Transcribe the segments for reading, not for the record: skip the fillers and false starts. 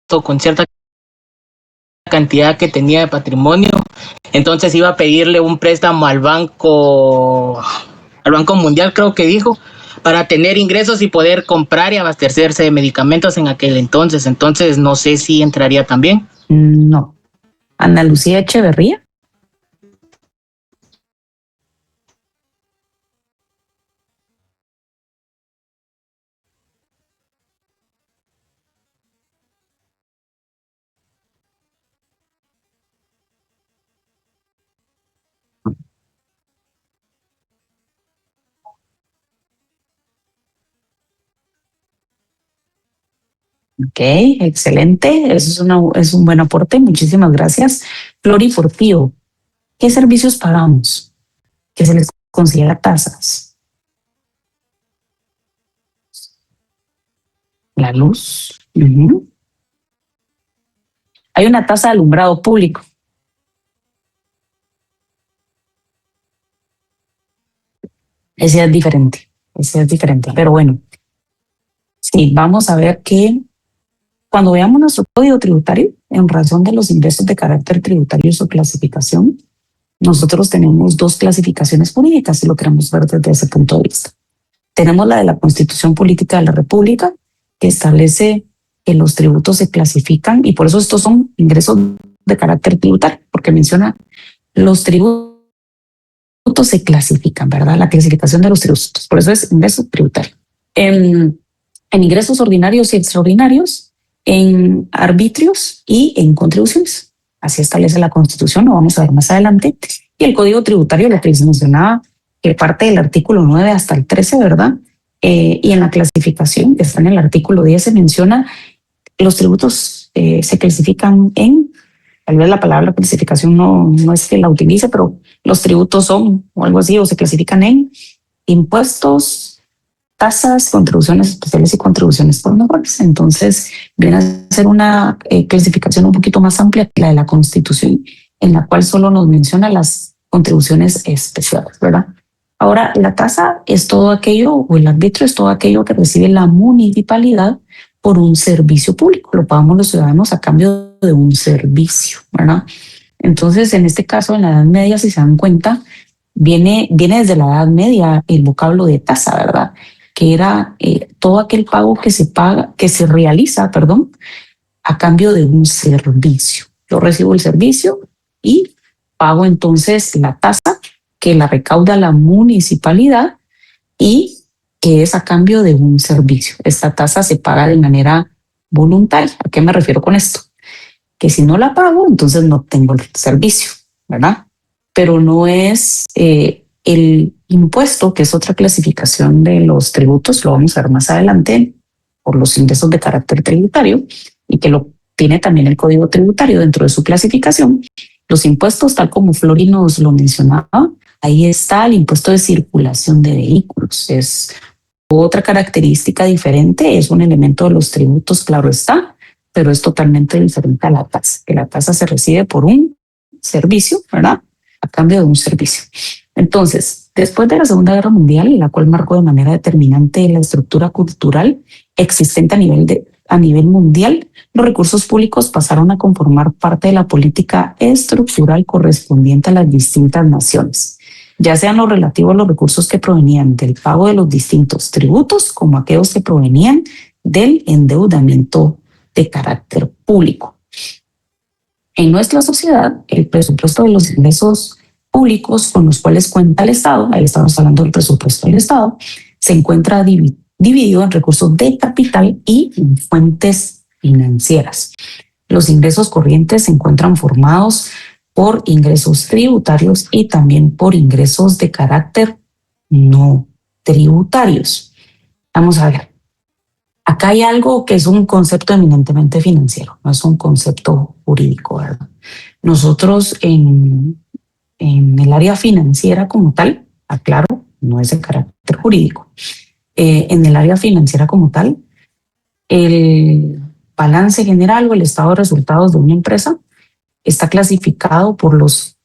o con cierta cantidad que tenía de patrimonio, entonces iba a pedirle un préstamo al Banco Mundial, creo que dijo, para tener ingresos y poder comprar y abastecerse de medicamentos en aquel entonces. Entonces no sé si entraría también. No. Ana Lucía Echeverría. Ok, excelente. Eso es un buen aporte. Muchísimas gracias. Flori Portillo, ¿qué servicios pagamos? ¿Qué se les considera tasas? La luz. Hay una tasa de alumbrado público. Ese es diferente. Pero bueno, sí, vamos a ver que cuando veamos nuestro código tributario, en razón de los ingresos de carácter tributario y su clasificación, nosotros tenemos dos clasificaciones jurídicas, si lo queremos ver desde ese punto de vista. Tenemos la de la Constitución Política de la República, que establece que los tributos se clasifican, y por eso estos son ingresos de carácter tributario, porque menciona los tributos se clasifican, ¿verdad? La clasificación de los tributos, por eso es ingreso tributario. En ingresos ordinarios y extraordinarios, en arbitrios y en contribuciones. Así establece la Constitución, lo vamos a ver más adelante. Y el Código Tributario, lo que les mencionaba, que parte del artículo 9 hasta el 13, ¿verdad? Y en la clasificación, que está en el artículo 10, se menciona los tributos se clasifican en, tal vez la palabra clasificación no es que la utilice, pero los tributos son, o algo así, o se clasifican en impuestos, tasas, contribuciones especiales y contribuciones por mejores. Entonces, viene a ser una clasificación un poquito más amplia que la de la Constitución, en la cual solo nos menciona las contribuciones especiales, ¿verdad? Ahora, la tasa es todo aquello, o el arbitrio es todo aquello que recibe la municipalidad por un servicio público. Lo pagamos los ciudadanos a cambio de un servicio, ¿verdad? Entonces, en este caso, en la Edad Media, si se dan cuenta, viene desde la Edad Media el vocablo de tasa, ¿verdad? Que era todo aquel pago que se realiza, a cambio de un servicio. Yo recibo el servicio y pago entonces la tasa que la recauda la municipalidad y que es a cambio de un servicio. Esta tasa se paga de manera voluntaria. ¿A qué me refiero con esto? Que si no la pago, entonces no tengo el servicio, ¿verdad? Pero no es el impuesto, que es otra clasificación de los tributos, lo vamos a ver más adelante, por los ingresos de carácter tributario, y que lo tiene también el Código Tributario dentro de su clasificación. Los impuestos, tal como Flori nos lo mencionaba, ahí está el impuesto de circulación de vehículos. Es otra característica diferente, es un elemento de los tributos, claro está, pero es totalmente diferente a la tasa, que la tasa se recibe por un servicio, ¿verdad? A cambio de un servicio. Entonces, después de la Segunda Guerra Mundial, la cual marcó de manera determinante la estructura cultural existente a nivel mundial, los recursos públicos pasaron a conformar parte de la política estructural correspondiente a las distintas naciones, ya sean lo relativo a los recursos que provenían del pago de los distintos tributos como aquellos que provenían del endeudamiento de carácter público. En nuestra sociedad, el presupuesto de los ingresos públicos con los cuales cuenta el Estado, ahí estamos hablando del presupuesto del Estado, se encuentra dividido en recursos de capital y en fuentes financieras. Los ingresos corrientes se encuentran formados por ingresos tributarios y también por ingresos de carácter no tributarios. Vamos a ver. Acá hay algo que es un concepto eminentemente financiero, no es un concepto jurídico, ¿verdad? Nosotros en el área financiera como tal, aclaro, no es de carácter jurídico, en el área financiera como tal, el balance general o el estado de resultados de una empresa está clasificado por los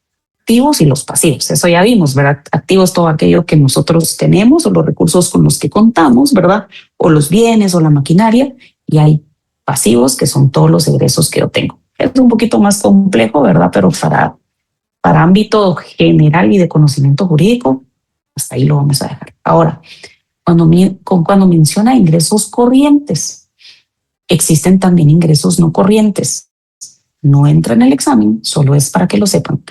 activos y los pasivos. Eso ya vimos, ¿verdad? Activos, todo aquello que nosotros tenemos o los recursos con los que contamos, ¿verdad? O los bienes o la maquinaria, y hay pasivos, que son todos los egresos que yo tengo. Es un poquito más complejo, ¿verdad? Pero para ámbito general y de conocimiento jurídico, hasta ahí lo vamos a dejar. Ahora, cuando menciona ingresos corrientes, existen también ingresos no corrientes. No entra en el examen, solo es para que lo sepan.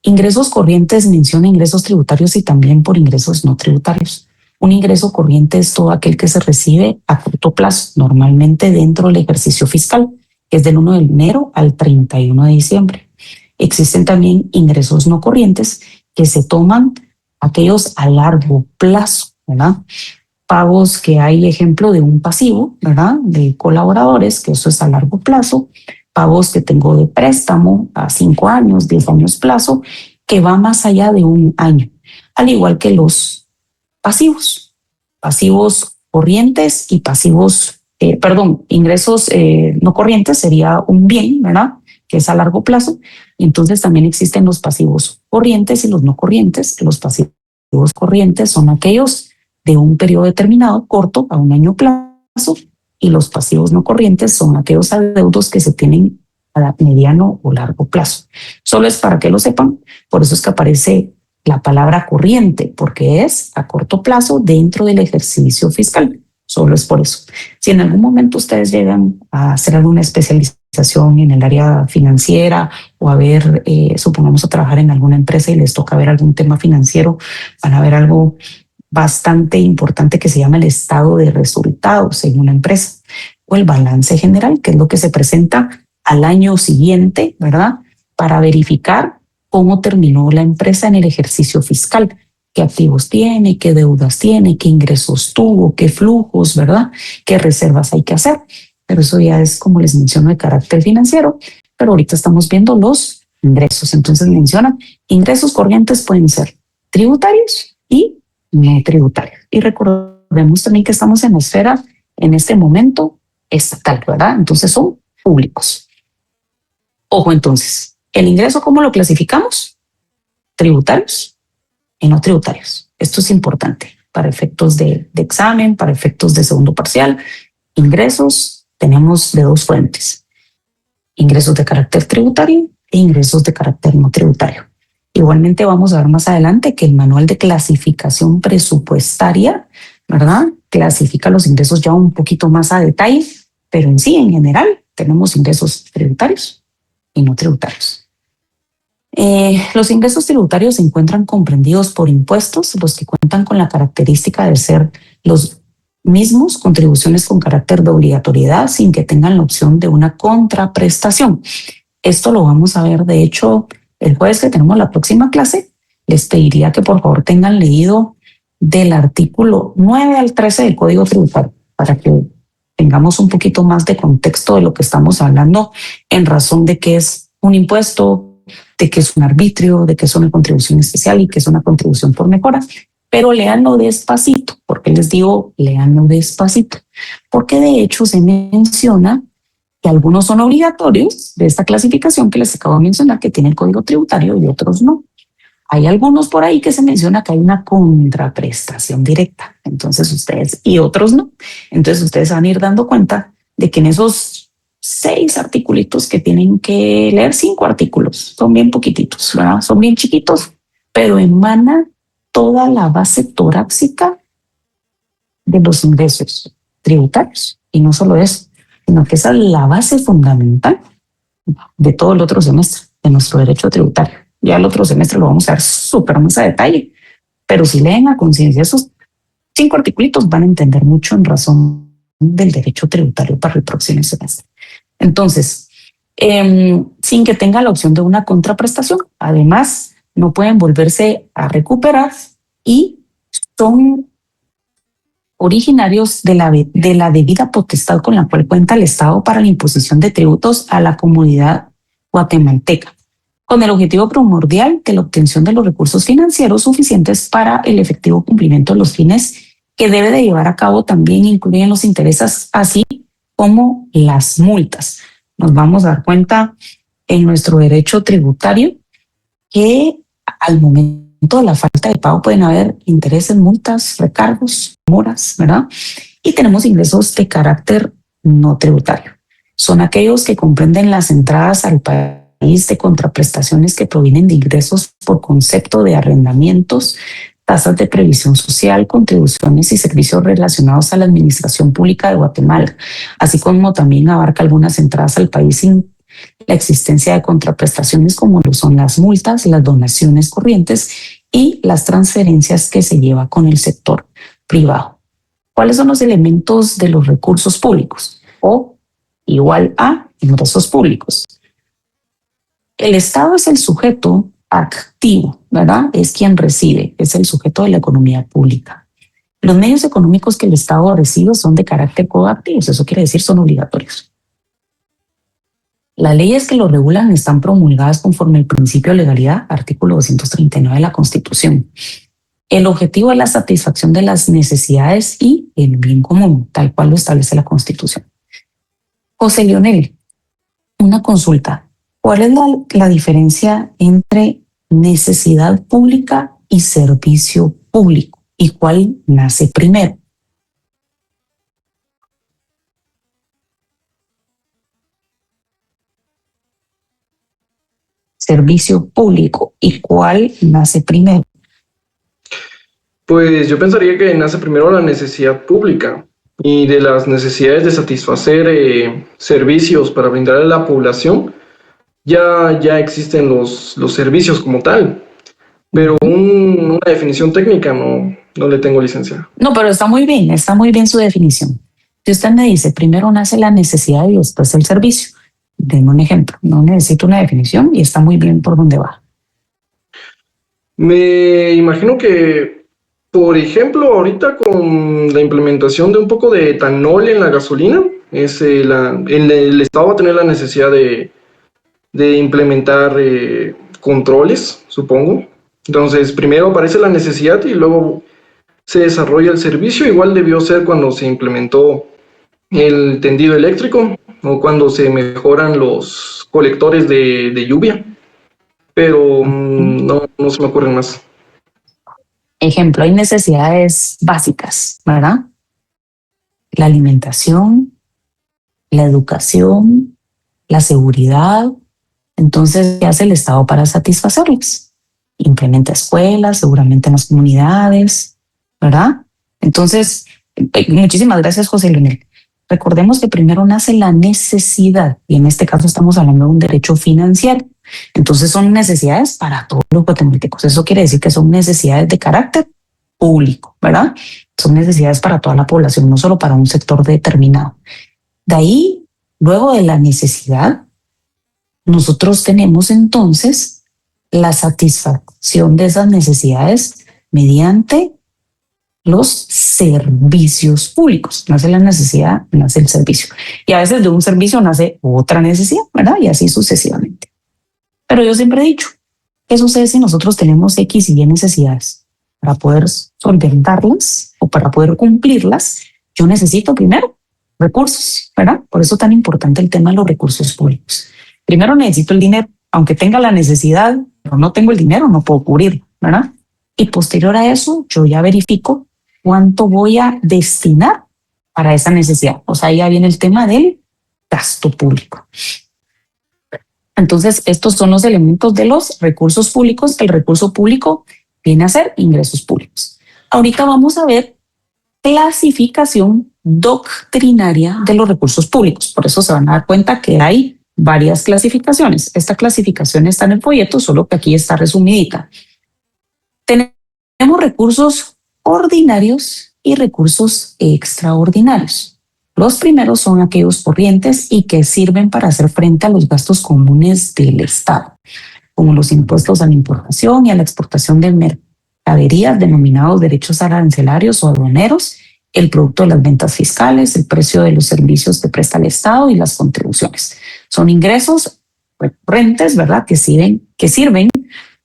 Ingresos corrientes menciona ingresos tributarios y también por ingresos no tributarios. Un ingreso corriente es todo aquel que se recibe a corto plazo, normalmente dentro del ejercicio fiscal, que es del 1 de enero al 31 de diciembre. Existen también ingresos no corrientes que se toman aquellos a largo plazo, ¿verdad? Pagos que hay ejemplo de un pasivo, ¿verdad? De colaboradores, que eso es a largo plazo. Pagos que tengo de préstamo a 5 años, 10 años plazo, que va más allá de un año. Al igual que los pasivos corrientes y ingresos no corrientes sería un bien, ¿verdad? Que es a largo plazo. Y entonces también existen los pasivos corrientes y los no corrientes. Los pasivos corrientes son aquellos de un periodo determinado, corto, a un año plazo, y los pasivos no corrientes son aquellos adeudos que se tienen a mediano o largo plazo. Solo es para que lo sepan, por eso es que aparece la palabra corriente, porque es a corto plazo dentro del ejercicio fiscal. Solo es por eso. Si en algún momento ustedes llegan a hacer alguna especialización en el área financiera o a ver, supongamos a trabajar en alguna empresa y les toca ver algún tema financiero, van a ver algo bastante importante que se llama el estado de resultados en una empresa o el balance general, que es lo que se presenta al año siguiente, ¿verdad? Para verificar cómo terminó la empresa en el ejercicio fiscal, qué activos tiene, qué deudas tiene, qué ingresos tuvo, qué flujos, ¿verdad? Qué reservas hay que hacer. Pero eso ya es, como les menciono, de carácter financiero, pero ahorita estamos viendo los ingresos. Entonces mencionan ingresos corrientes pueden ser tributarios y no tributarios. Y recordemos también que estamos en la esfera, en este momento, estatal, ¿verdad? Entonces son públicos. Ojo, entonces, el ingreso, ¿cómo lo clasificamos? Tributarios y no tributarios. Esto es importante para efectos de examen, para efectos de segundo parcial. Ingresos tenemos de dos fuentes: ingresos de carácter tributario e ingresos de carácter no tributario. Igualmente vamos a ver más adelante que el manual de clasificación presupuestaria, ¿verdad?, clasifica los ingresos ya un poquito más a detalle, pero en sí, en general, tenemos ingresos tributarios y no tributarios. Los ingresos tributarios se encuentran comprendidos por impuestos, los que cuentan con la característica de ser los mismos contribuciones con carácter de obligatoriedad sin que tengan la opción de una contraprestación. Esto lo vamos a ver, de hecho, el jueves que tenemos la próxima clase. Les pediría que por favor tengan leído del artículo 9 al 13 del Código Tributario para que tengamos un poquito más de contexto de lo que estamos hablando en razón de qué es un impuesto, de qué es un arbitrio, de qué es una contribución especial y qué es una contribución por mejora. Pero léanlo despacito. ¿Por qué les digo léanlo despacito? Porque de hecho se menciona que algunos son obligatorios de esta clasificación que les acabo de mencionar, que tiene el Código Tributario, y otros no. Hay algunos por ahí que se menciona que hay una contraprestación directa, entonces ustedes, y otros no. Entonces ustedes van a ir dando cuenta de que en esos 6 articulitos que tienen que leer, 5 artículos, son bien poquititos, ¿verdad? Son bien chiquitos, pero emana toda la base torácica de los ingresos tributarios. Y no solo eso, sino que esa es la base fundamental de todo el otro semestre de nuestro derecho tributario. Ya el otro semestre lo vamos a ver súper más a detalle, pero si leen a conciencia esos 5 articulitos van a entender mucho en razón del derecho tributario para el próximo semestre. Entonces, sin que tenga la opción de una contraprestación, además no pueden volverse a recuperar y son originarios de la debida potestad con la cual cuenta el Estado para la imposición de tributos a la comunidad guatemalteca, con el objetivo primordial de la obtención de los recursos financieros suficientes para el efectivo cumplimiento de los fines que debe de llevar a cabo. También incluyen los intereses, así como las multas. Nos vamos a dar cuenta en nuestro derecho tributario que al momento de la falta de pago pueden haber intereses, multas, recargos, moras, ¿verdad? Y tenemos ingresos de carácter no tributario. son aquellos que comprenden las entradas al país de contraprestaciones que provienen de ingresos por concepto de arrendamientos, tasas de previsión social, contribuciones y servicios relacionados a la administración pública de Guatemala, así como también abarca algunas entradas al país sin la existencia de contraprestaciones como lo son las multas, las donaciones corrientes y las transferencias que se lleva con el sector privado. ¿Cuáles son los elementos de los recursos públicos? O igual a ingresos públicos. El Estado es el sujeto activo, ¿verdad? Es quien recibe, es el sujeto de la economía pública. Los medios económicos que el Estado recibe son de carácter coactivo, eso quiere decir son obligatorios. Las leyes que lo regulan están promulgadas conforme al principio de legalidad, artículo 239 de la Constitución. El objetivo es la satisfacción de las necesidades y el bien común, tal cual lo establece la Constitución. José Leonel, una consulta. ¿Cuál es la diferencia entre necesidad pública y servicio público? ¿Y cuál nace primero? Servicio público. ¿Y cuál nace primero? Pues yo pensaría que nace primero la necesidad pública y de las necesidades de satisfacer servicios para brindar a la población, ya existen los servicios como tal, pero una definición técnica no le tengo licencia. No, pero está muy bien su definición. Si usted me dice, primero nace la necesidad y después el servicio, denme un ejemplo, no necesito una definición y está muy bien por donde va. Me imagino que, por ejemplo, ahorita con la implementación de un poco de etanol en la gasolina, el Estado va a tener la necesidad de implementar controles, supongo. Entonces, primero aparece la necesidad y luego se desarrolla el servicio. Igual debió ser cuando se implementó el tendido eléctrico o cuando se mejoran los colectores de lluvia. Pero no se me ocurren más. Ejemplo, hay necesidades básicas, ¿verdad? La alimentación, la educación, la seguridad. Entonces, ¿qué hace el Estado para satisfacerlas? Implementa escuelas, seguramente en las comunidades, ¿verdad? Entonces, muchísimas gracias, José Leonel. Recordemos que primero nace la necesidad, y en este caso estamos hablando de un derecho financiero. Entonces son necesidades para todos los guatemaltecos. Eso quiere decir que son necesidades de carácter público, ¿verdad? Son necesidades para toda la población, no solo para un sector determinado. De ahí, luego de la necesidad, nosotros tenemos entonces la satisfacción de esas necesidades mediante los servicios públicos. Nace la necesidad, nace el servicio. Y a veces de un servicio nace otra necesidad, ¿verdad? Y así sucesivamente. Pero yo siempre he dicho, ¿qué sucede si nosotros tenemos X y Y necesidades? Para poder solventarlas o para poder cumplirlas, yo necesito primero recursos, ¿verdad? Por eso es tan importante el tema de los recursos públicos. Primero necesito el dinero, aunque tenga la necesidad, pero no tengo el dinero, no puedo cubrirlo, ¿verdad? Y posterior a eso, yo ya verifico cuánto voy a destinar para esa necesidad. O sea, ya viene el tema del gasto público. Entonces, estos son los elementos de los recursos públicos. El recurso público viene a ser ingresos públicos. Ahorita vamos a ver clasificación doctrinaria de los recursos públicos. Por eso se van a dar cuenta que hay varias clasificaciones. Esta clasificación está en el folleto, solo que aquí está resumidita. Tenemos recursos ordinarios y recursos extraordinarios. Los primeros son aquellos corrientes y que sirven para hacer frente a los gastos comunes del Estado, como los impuestos a la importación y a la exportación de mercaderías denominados derechos arancelarios o aduaneros, el producto de las ventas fiscales, el precio de los servicios que presta el Estado y las contribuciones. Son ingresos recurrentes, ¿verdad?, que sirven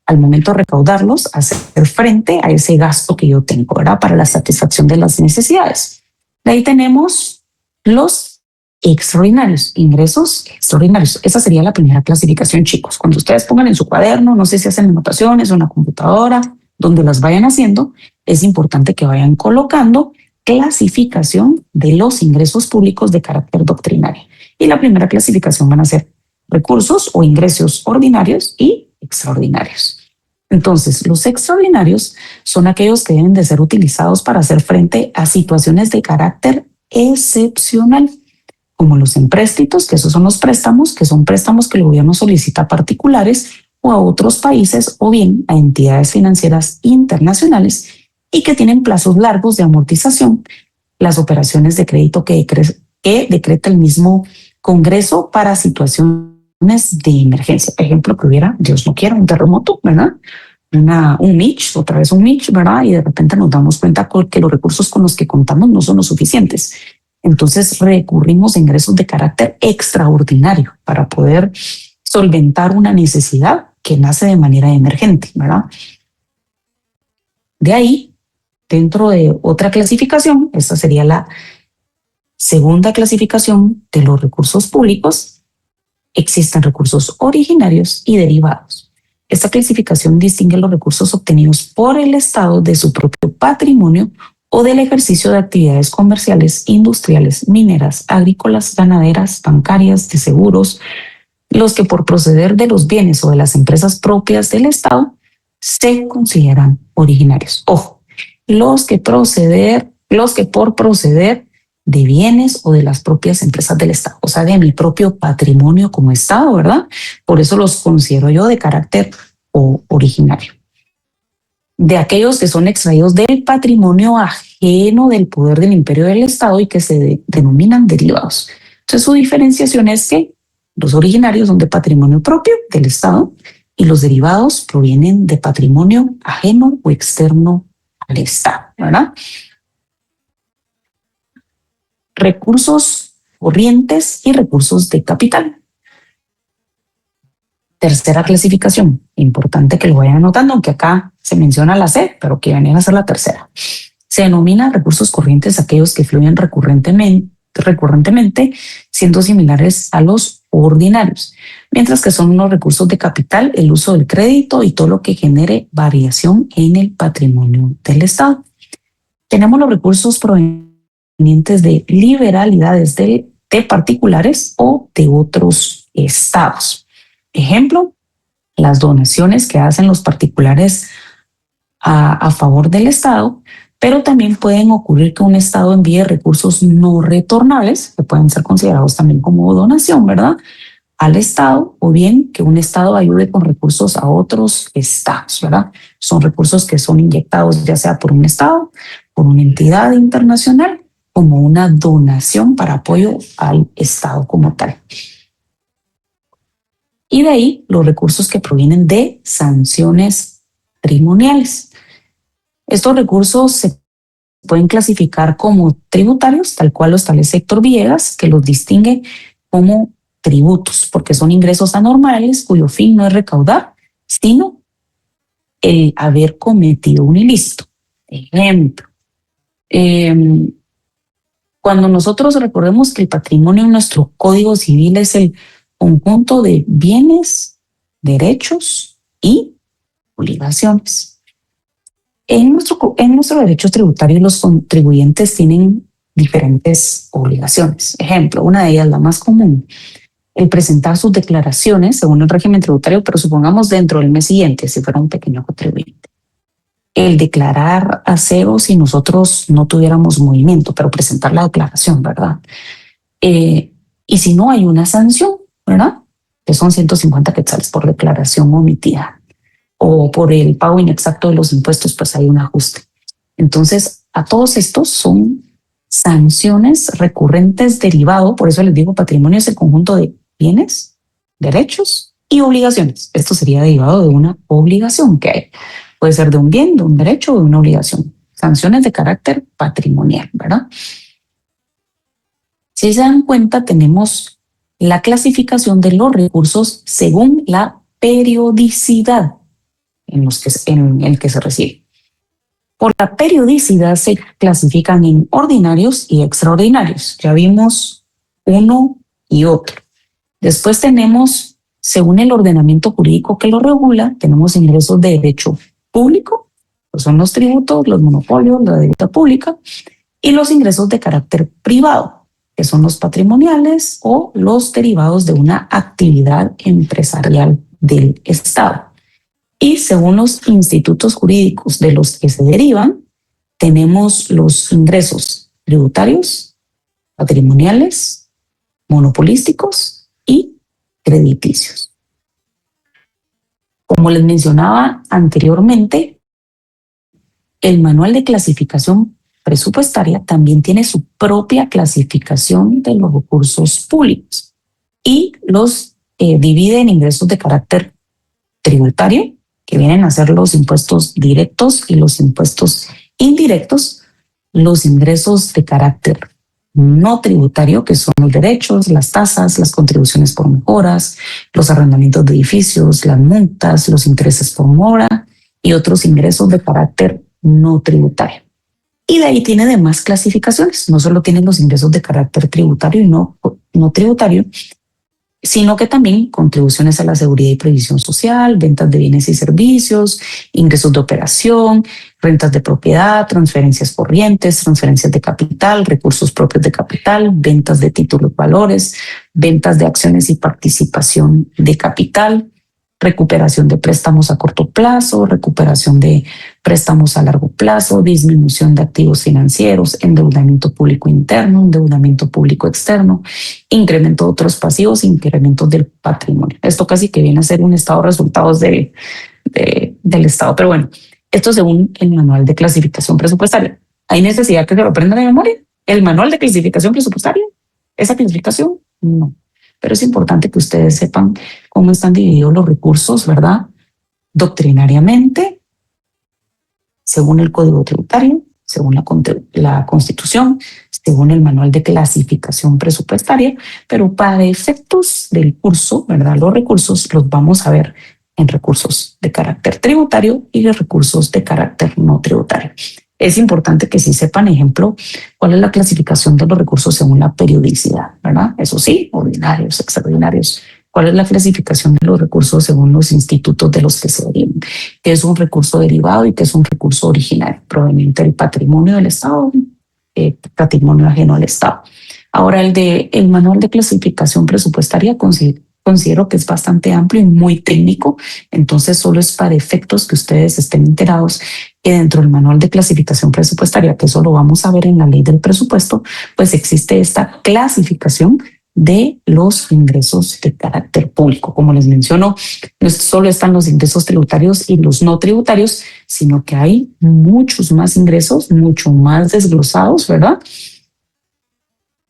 al momento de recaudarlos a hacer frente a ese gasto que yo tengo, ¿verdad?, para la satisfacción de las necesidades. De ahí tenemos los extraordinarios, ingresos extraordinarios. Esa sería la primera clasificación, chicos. Cuando ustedes pongan en su cuaderno, no sé si hacen anotaciones o en la computadora, donde las vayan haciendo, es importante que vayan colocando clasificación de los ingresos públicos de carácter doctrinario. Y la primera clasificación van a ser recursos o ingresos ordinarios y extraordinarios. Entonces, los extraordinarios son aquellos que deben de ser utilizados para hacer frente a situaciones de carácter excepcional, como los empréstitos, que esos son los préstamos, que son préstamos que el gobierno solicita a particulares o a otros países o bien a entidades financieras internacionales y que tienen plazos largos de amortización, las operaciones de crédito que decreta el mismo Congreso para situaciones de emergencia. Por ejemplo, que hubiera, Dios no quiera, un terremoto, ¿verdad? Un Mitch, otra vez un Mitch, ¿verdad? Y de repente nos damos cuenta que los recursos con los que contamos no son los suficientes. Entonces recurrimos a ingresos de carácter extraordinario para poder solventar una necesidad que nace de manera emergente, ¿verdad? De ahí, dentro de otra clasificación, esta sería la segunda clasificación de los recursos públicos, existen recursos originarios y derivados. Esta clasificación distingue los recursos obtenidos por el Estado de su propio patrimonio o del ejercicio de actividades comerciales, industriales, mineras, agrícolas, ganaderas, bancarias, de seguros, los que por proceder de los bienes o de las empresas propias del Estado se consideran originarios. Ojo, los que por proceder de bienes o de las propias empresas del Estado, o sea, de mi propio patrimonio como Estado, ¿verdad? Por eso los considero yo de carácter originario. De aquellos que son extraídos del patrimonio ajeno del poder del imperio del Estado y que se denominan derivados. Entonces, su diferenciación es que los originarios son de patrimonio propio del Estado y los derivados provienen de patrimonio ajeno o externo al Estado, ¿verdad? Recursos corrientes y recursos de capital. Tercera clasificación, importante que lo vayan anotando, aunque acá se menciona la C, pero que viene a ser la tercera. Se denomina recursos corrientes aquellos que fluyen recurrentemente, siendo similares a los ordinarios, mientras que son los recursos de capital, el uso del crédito y todo lo que genere variación en el patrimonio del Estado. Tenemos los recursos provenientes de liberalidades de particulares o de otros estados. Ejemplo, las donaciones que hacen los particulares a favor del Estado, pero también pueden ocurrir que un Estado envíe recursos no retornables, que pueden ser considerados también como donación, ¿verdad?, al Estado, o bien que un Estado ayude con recursos a otros estados, ¿verdad? Son recursos que son inyectados ya sea por un Estado, por una entidad internacional, como una donación para apoyo al Estado como tal. Y de ahí los recursos que provienen de sanciones patrimoniales. Estos recursos se pueden clasificar como tributarios, tal cual lo establece Héctor Villegas, que los distingue como tributos, porque son ingresos anormales cuyo fin no es recaudar, sino el haber cometido un ilícito. Ejemplo, cuando nosotros recordemos que el patrimonio en nuestro Código Civil es el conjunto de bienes, derechos y obligaciones. En nuestro derecho tributario, los contribuyentes tienen diferentes obligaciones. Ejemplo, una de ellas, la más común, el presentar sus declaraciones según el régimen tributario, pero supongamos dentro del mes siguiente, si fuera un pequeño contribuyente. El declarar a cero si nosotros no tuviéramos movimiento, pero presentar la declaración, ¿verdad? Y si no, hay una sanción, ¿verdad?, que son 150 quetzales por declaración omitida, o por el pago inexacto de los impuestos, pues hay un ajuste. Entonces, a todos estos son sanciones recurrentes derivado, por eso les digo, patrimonio es el conjunto de bienes, derechos y obligaciones. Esto sería derivado de una obligación que hay. Puede ser de un bien, de un derecho o de una obligación. Sanciones de carácter patrimonial, ¿verdad? Si se dan cuenta, tenemos la clasificación de los recursos según la periodicidad en el que se recibe. Por la periodicidad se clasifican en ordinarios y extraordinarios. Ya vimos uno y otro. Después tenemos, según el ordenamiento jurídico que lo regula, tenemos ingresos de derecho público, que son los tributos, los monopolios, la deuda pública, y los ingresos de carácter privado, que son los patrimoniales o los derivados de una actividad empresarial del Estado. Y según los institutos jurídicos de los que se derivan, tenemos los ingresos tributarios, patrimoniales, monopolísticos y crediticios. Como les mencionaba anteriormente, el manual de clasificación presupuestaria también tiene su propia clasificación de los recursos públicos y los divide en ingresos de carácter tributario, que vienen a ser los impuestos directos y los impuestos indirectos, los ingresos de carácter no tributario, que son los derechos, las tasas, las contribuciones por mejoras, los arrendamientos de edificios, las multas, los intereses por mora y otros ingresos de carácter no tributario. Y de ahí tiene demás clasificaciones. No solo tienen los ingresos de carácter tributario y no tributario, sino que también contribuciones a la seguridad y previsión social, ventas de bienes y servicios, ingresos de operación, rentas de propiedad, transferencias corrientes, transferencias de capital, recursos propios de capital, ventas de títulos valores, ventas de acciones y participación de capital, recuperación de préstamos a corto plazo, recuperación de préstamos a largo plazo, disminución de activos financieros, endeudamiento público interno, endeudamiento público externo, incremento de otros pasivos, incremento del patrimonio. Esto casi que viene a ser un estado de resultados del Estado. Pero bueno, esto según el manual de clasificación presupuestaria. ¿Hay necesidad que se lo aprendan de memoria? ¿El manual de clasificación presupuestaria? ¿Esa clasificación? No. Pero es importante que ustedes sepan cómo están divididos los recursos, ¿verdad? Doctrinariamente, según el Código Tributario, según la Constitución, según el manual de clasificación presupuestaria, pero para efectos del curso, ¿verdad? Los recursos los vamos a ver en recursos de carácter tributario y de recursos de carácter no tributario. Es importante que sí sepan, ejemplo, cuál es la clasificación de los recursos según la periodicidad, ¿verdad? Eso sí, ordinarios, extraordinarios. ¿Cuál es la clasificación de los recursos según los institutos de los que se derivan? ¿Qué es un recurso derivado y qué es un recurso originario proveniente del patrimonio del Estado, patrimonio ajeno al Estado? Ahora, el manual de clasificación presupuestaria considero que es bastante amplio y muy técnico, entonces solo es para efectos que ustedes estén enterados que dentro del manual de clasificación presupuestaria, que eso lo vamos a ver en la ley del presupuesto, pues existe esta clasificación de los ingresos de carácter público. Como les menciono, no solo están los ingresos tributarios y los no tributarios, sino que hay muchos más ingresos, mucho más desglosados, ¿verdad?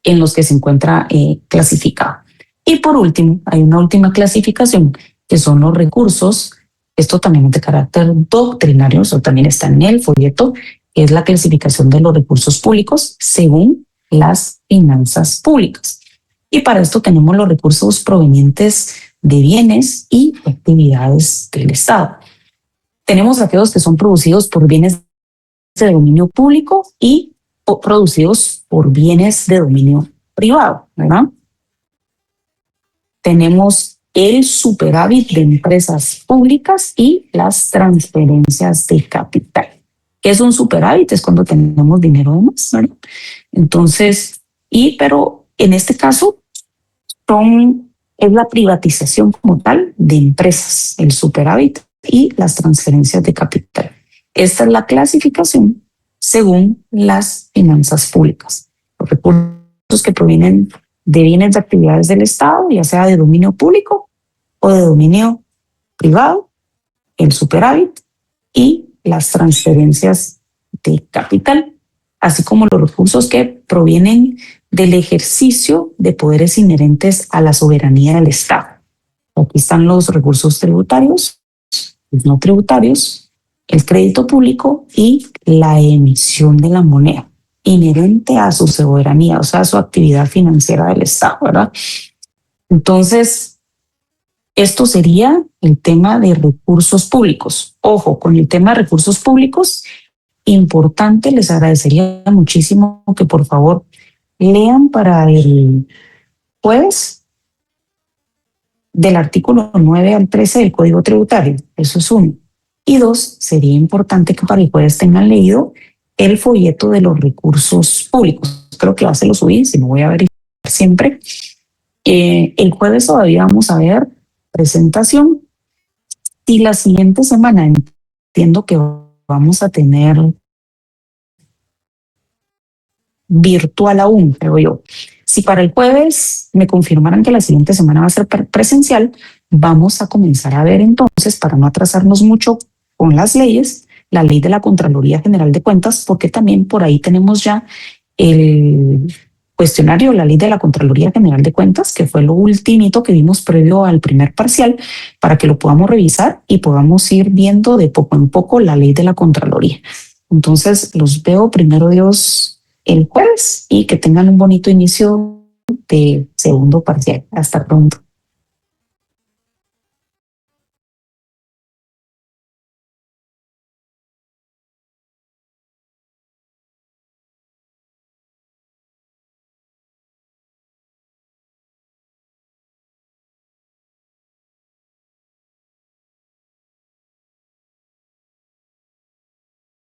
En los que se encuentra clasificado. Y por último, hay una última clasificación, que son los recursos. Esto también es de carácter doctrinario, eso también está en el folleto, que es la clasificación de los recursos públicos según las finanzas públicas. Y para esto tenemos los recursos provenientes de bienes y actividades del Estado. Tenemos aquellos que son producidos por bienes de dominio público y producidos por bienes de dominio privado, ¿verdad? Tenemos el superávit de empresas públicas y las transferencias de capital. ¿Qué es un superávit? Es cuando tenemos dinero de más, ¿verdad? Entonces, pero en este caso es la privatización como tal de empresas, el superávit y las transferencias de capital. Esta es la clasificación según las finanzas públicas. Los recursos que provienen de bienes de actividades del Estado, ya sea de dominio público o de dominio privado, el superávit y las transferencias de capital, así como los recursos que provienen del ejercicio de poderes inherentes a la soberanía del Estado. Aquí están los recursos tributarios, los no tributarios, el crédito público y la emisión de la moneda inherente a su soberanía, o sea, a su actividad financiera del Estado, ¿verdad? Entonces, esto sería el tema de recursos públicos. Ojo, con el tema de recursos públicos, importante, les agradecería muchísimo que por favor lean para el jueves del artículo 9 al 13 del Código Tributario. Eso es uno. Y dos, sería importante que para el jueves tengan leído el folleto de los recursos públicos. Creo que se lo subí, si no voy a verificar siempre. El jueves todavía vamos a ver presentación. Y la siguiente semana entiendo que vamos a tener virtual aún, creo yo. Si para el jueves me confirmaran que la siguiente semana va a ser presencial, vamos a comenzar a ver entonces, para no atrasarnos mucho con las leyes, la ley de la Contraloría General de Cuentas, porque también por ahí tenemos ya el cuestionario, la ley de la Contraloría General de Cuentas, que fue lo ultimito que vimos previo al primer parcial, para que lo podamos revisar y podamos ir viendo de poco en poco la ley de la Contraloría. Entonces los veo, primero Dios, el jueves, y que tengan un bonito inicio de segundo parcial. Hasta pronto.